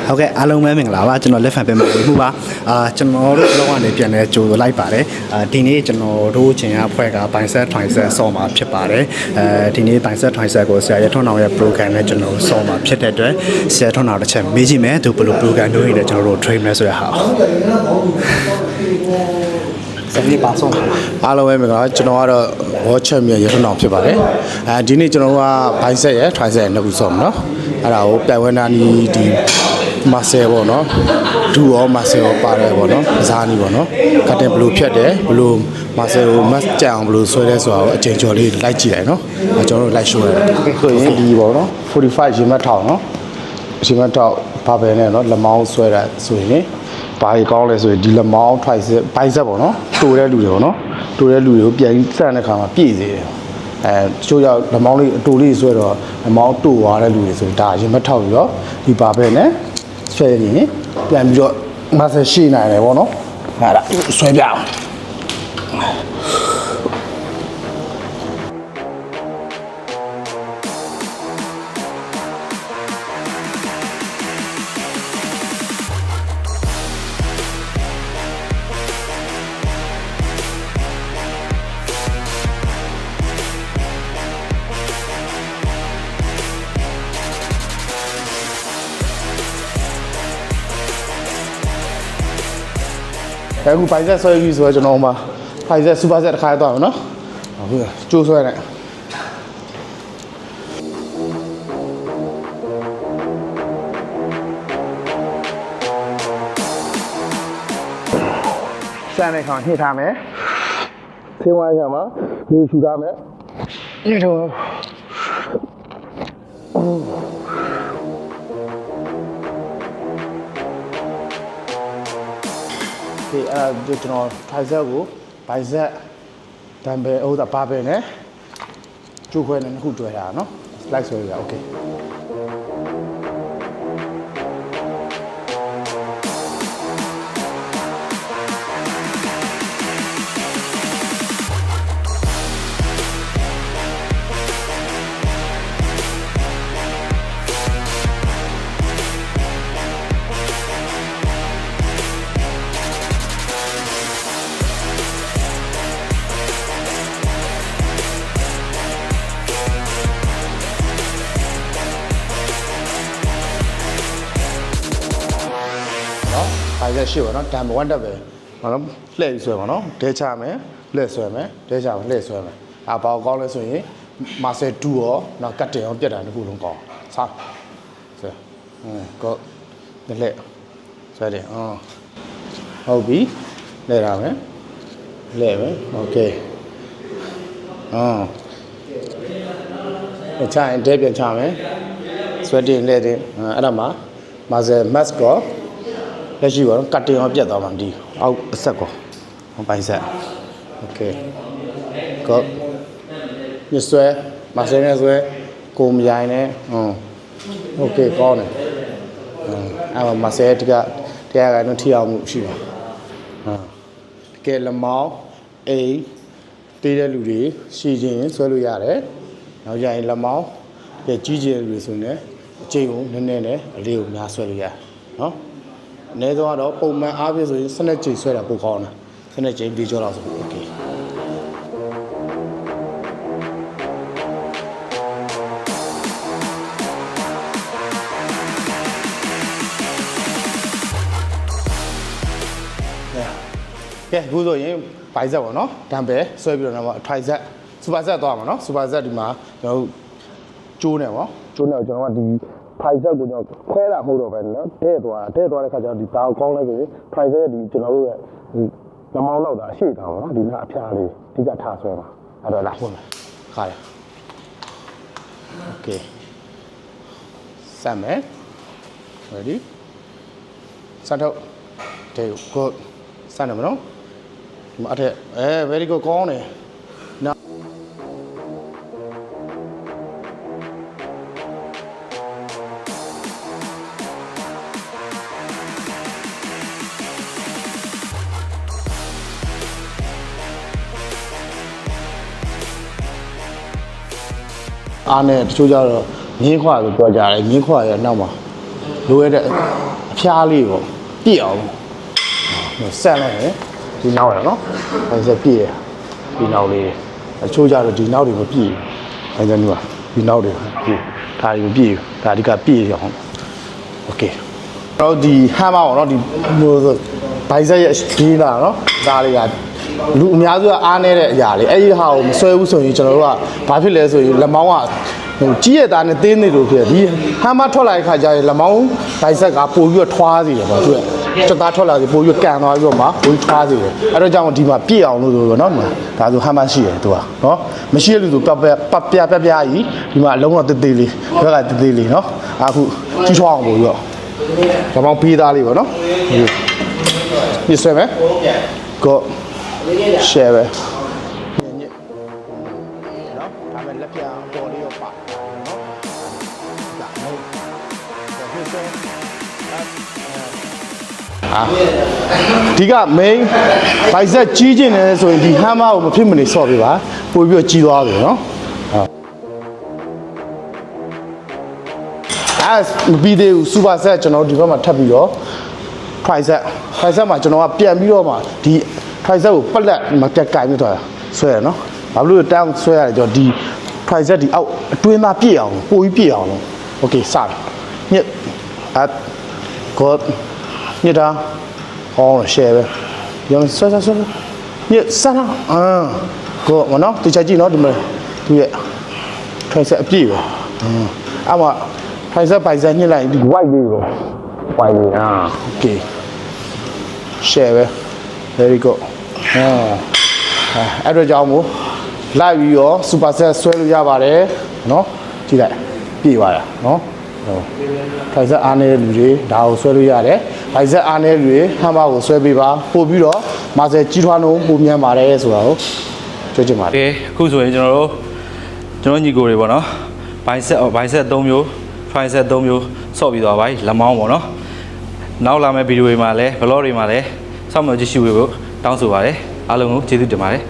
ဟုတ်ကဲ့အားလုံးပဲမင်္ဂလာပါကျွန်တော်လက်ဖန်ပေးမှာမှုပါကျွန်တော်တို့လောကနေပြန်လဲကြိုလိုက်ပါတယ်ဒီနေ့ကျွန်တော်တို့ချင်းအဖွဲကဘိုင်ဆက်ထွိုင်ဆက်ဆော့မှာဖြစ်ပါတယ်ဒီနေ့ဘိုင်ဆက်ထွိုင်ဆက်ကိုဆရာရထွန်းအောင်ရဲ့ program နဲ့ကျွန်တော်ဆော့မှာဖြစ်တဲ့အတွက်ဆရာထွန်းအောင်တစ်ချက်မေးကြည့်မယ်သူဘယ်လို program လုပ်ရလဲကျွန်တော်တို့ train မယ်ဆိုရဟာဆရာပါဆုံးအားလုံးပဲမင်္ဂလာကျွန်တော်ကတော့ watch မြေရထွန်းအောင်ဖြစ်ပါတယ်ဒီနေ့ကျွန်တော်တို့ကဘိုင်ဆက်ရထွိုင်ဆက်နှစ်ခုဆော့မှာနော်အဲ့ဒါကိုပြန်ဝဲနာနီဒီမဆယ်ပေါ့နော်ဒူရောမဆယ်ရောပါတယ်ပေါ့နော်ကစားနီပေါ့နော်ကတ်တင်ဘလူးဖြတ်တယ်ဘလူးမဆယ်ကိုမတ်ကြအောင်ဘလူးဆွဲလဲဆိုတာကိုအချိန်ကျော်လေးလိုက်ကြည့်လိုက်နော်ကျွန်တော်တို့လိုက်ရှိုးရတယ်ဆိုရင်ဒီပေါ့နော်45ရေမတ်ထောင်နော်ရေမတ်ထောင်ဘာပဲနဲ့နော်လက်မောင်းဆွဲတာဆိုရင်ဘာကြီးကောင်းလဲဆိုရင်ဒီလက်မောင်းထိုက်ဆက်ဘိုက်ဆက်ပေါ့နော်တိုးတဲ့လူတွေပေါ့နော်တိုးတဲ့လူတွေကိုပြန်စတဲ့ခါမှာပြည့်စေတယ်ချိုးရောက်လက်မောင်းလေးအတူလေးဆွဲတော့လက်မောင်းတူသွားတဲ့လူတွေဆိုဒါရင်မထောက်ပြီးတော့ဒီပါပဲနဲ့ဆွဲရင်ပြန်ပြီးတော့မဆယ်ရှိနိုင်တယ်ပေါ့နော်ဟာဒါဆွဲပြအောင်အခုပိုင်ဆက်ဆွဲပြီးဆိုတော့ကျွန်တော်မှာပိုင်ဆက်စူပါဆက်တစ်ခါတော့နော်ဟုတ်ကဲ့ကျိုးဆွဲနေစမ်းနေခေါင်းဟစ်ထားမယ်ဆင်းဝိုင်းရမှာလူရှူထားမယ်နေတော့အဲ့ဒါကျွန်တော်ထိုင်ဆက်ကိုဘိုင်ဆက်ဒမ်ဘယ်ဥဒဘာပဲနဲ့ကျိုးခွဲနဲ့နှစ်ခုတွဲတာနော် slide ဆွဲရအောင် okayဘိုင်ဆက်ရှိပါတော့ဒမ်1တက်ပဲဘာလို့လှည့်ဆွဲပါနော်ဒဲချမယ်လှည့်ဆွဲမယ်ဒဲချမယ်လှည့်ဆွဲမယ်ဘာကောင်းလဲဆိုရင်မာဆယ်2ရောနောက်ကတ်တင်ရောပြတ်တာတစ်ခုလုံးကောင်းစားဆွဲကောလက်ဆွဲတယ်ဟုတ်ပြီလဲရမယ်လဲမယ်โอเคချရင်ဒဲပြန်ချမယ်ဆွဲတင်လဲတင်အဲ့ဒါမှာမာဆယ်မတ်ကောလက်ရှိပါတော့ကတ်တင်ရောပြတ်သွားမှဒီအောက်အဆက်ကောဘိုင်ဆက်โอเคကောညဆွဲမဆင်းနဲ့ဆွဲကိုမရိုင်းနဲ့โอเคကောင်းတယ်အဲ့မှာမဆဲတကတရားကတော့ထိအောင်မှုရှိပါတကယ်လမောင်းအိမ်တေးတဲ့လူတွေရှိချင်းဆွဲလို့ရတယ်နောက်ကြရင်လမောင်းတကယ်ကြီးကျယ်လူတွေဆိုရင်အချိန်ကိုနည်းနည်းနဲ့အလေးကိုများဆွဲလို့ရတယ်နော်နေတော့ပုံမှန်အားဖြင့်ဆိုရင်စနစ်ချိန်ဆွဲတာပိုကောင်းတယ်စနစ်ချိန်ပြီးကြောတော့ဆိုโอเคကဲအခုဆိုရင်ဘိုင်ဆက်ပေါ့နော်ဒမ်ဘယ်ဆွဲပြီးတော့တော့ထိုင်ဆက်စူပါဆက်သွားမှာနော်စူပါဆက်ဒီမှာကျွန်တော်တို့ကျိုးနေပေါ့ကျိုးနေတော့ကျွန်တော်ကဒီထိုင်ဆက်ကိုကျွန်တော်ခွဲတာမဟုတ်တော့ပဲနော်တဲ့သွားတဲ့ခါကျတော့ဒီတောင်ကောင်းလဲဆိုရင်ထိုင်ဆက်ဒီကျွန်တော်တို့ရဲ့ဒီလမောင်းလောက်တာရှေ့တောင်နော်ဒီနာအဖျားလေးအဓိကထားဆွဲပါအဲ့တော့လာဖွင့်မယ်ခါရโอเคစမ်းမယ် ready စမ်းတော့တဲ့ကိုစမ်းတယ်မနော်ဒီမှာအထက်very good ကောင်းတယ်အားနဲ့တချို့ကြတော့ငင်းခွာလို့ပြောကြတယ်ငင်းခွာရဲ့နောက်မှာ လိုရတဲ့အဖျားလေးကိုပြည့်အောင်ဆက်လိုက်ရင်ဒီနောက်ရနော်အဲဆက်ပြည့်ရဒီနောက်လေးအချိုးကြတော့ဒီနောက်တွေမပြည့်ဘူးအဲကြောင့်ဒီနောက်တွေပြည့်ဒါတွေမပြည့်ဘူးဒါအဓိကပြည့်ရအောင်โอเคတော့ဒီဟမ်းမအောင်နော်ဒီဘိုင်ဆက်ရဲ့ဒီလာနော်ဒါတွေကလူအများစုကအားနေတဲ့အရာလေးအဲ့ဒီဟာကိုမဆွဲဘူးဆိုရင်ကျွန်တော်တို့ကဘာဖြစ်လဲဆိုရင်လက်မောင်းကဟိုကြီးရတာနဲ့သေးနေလို့ဖြစ်ဒီဟမ်းမထွက်လာတဲ့ခါကျရင်လက်မောင်းဘိုင်ဆက်ကပို့ပြီးတော့ထွားစီတယ်ပေါ့သူကစက်သားထွက်လာစီပို့ပြီးကန်သွားပြီးတော့မှပို့ထွားစီတယ်အဲ့တော့ကြောင့်ဒီမှာပြည့်အောင်လို့ဆိုတော့နော်ဒါဆိုဟမ်းမရှိတယ်သူကနော်မရှိရလို့ဆိုပပြကြီးဒီမှာအလုံးတော့တေးသေးလေးဘက်ကတေးသေးလေးနော်အခုကြီးထွားအောင်ပို့ပြီးတော့လက်မောင်းပေးသားလေးပေါ့နော်ဒီဆွဲမယ်ကိုshare ပဲညစ်နော်ဒါပဲလက်ပြပေါ်လေးရောပါနော်ဒါဟုတ်ဒါဖြစ်စေဒီက main ဘိုက်ဆက်ကြီးကျင်နေဆိုရင်ဒီ hammer ကိုမဖြစ်မနေဆော့ပြပါပို့ပြီးတော့ကြီးသွားပြီနော်မပြီးသေးဘူး super set ကျွန်တော်ဒီဘက်မှာထပ်ပြီးတော့ price set မှာကျွန်တော်ကပြန်ပြီးတော့မှဒီ price set ကိုပက်လက်မကက်ကင်ပြီးတော့ဆွဲရနော်ဘာလို့လဲတောင်းဆွဲရတယ်ကျွန်တော်ဒီ price set ဒီအောက်အတွင်းသားပြည့်အောင်ပိုပြီးပြည့်အောင်လို့ okay စတယ်ညစ်god ညစ်တာဟော share ပဲရောဆွဲညစ်စမ်းကိုမနော်တခြားကြည့်နော်ဒီမှာသူရဲ့ price set အပြည့်ပဲအဲ့မှာ price set ပိုင်ဆက်ညှစ်လိုက်ဒီ white လေးကို white လေးokay share ပဲ very good အဲ့တော့ကြောင့်မို့လိုက်ပြီးတော့ super set ဆွဲလို့ရပါတယ်နော်ကြည့်လိုက်ပြည့်ပါလားနော်ဖိုင်ဆက်အားနေတဲ့လူတွေဒါကိုဆွဲလို့ရတယ်ဖိုင်ဆက်အားနေတဲ့လူတွေဟမ်ဘာကိုဆွဲပေးပါပို့ပြီးတော့မာဆယ်ကြီးထွားနှုန်းပုံမြန်ပါတယ်ဆိုတာကိုပြောချင်ပါတယ်အခုဆိုရင်ကျွန်တော်ညီကိုတွေပေါ့နော်ဘိုင်ဆက်3မျိုးဖိုင်ဆက်3မျိုးဆော့ပြီးသွားပါပြီလက်မောင်းပေါ့နော်နောက်လာမယ့်ဗီဒီယိုတွေမှာလည်း vlog တွေမှာလည်းစောင့်မျှော်ကြည့်ရှုဖို့တောင်းဆိုပါတယ်အားလုံးကိုကျေးဇူးတင်ပါတယ်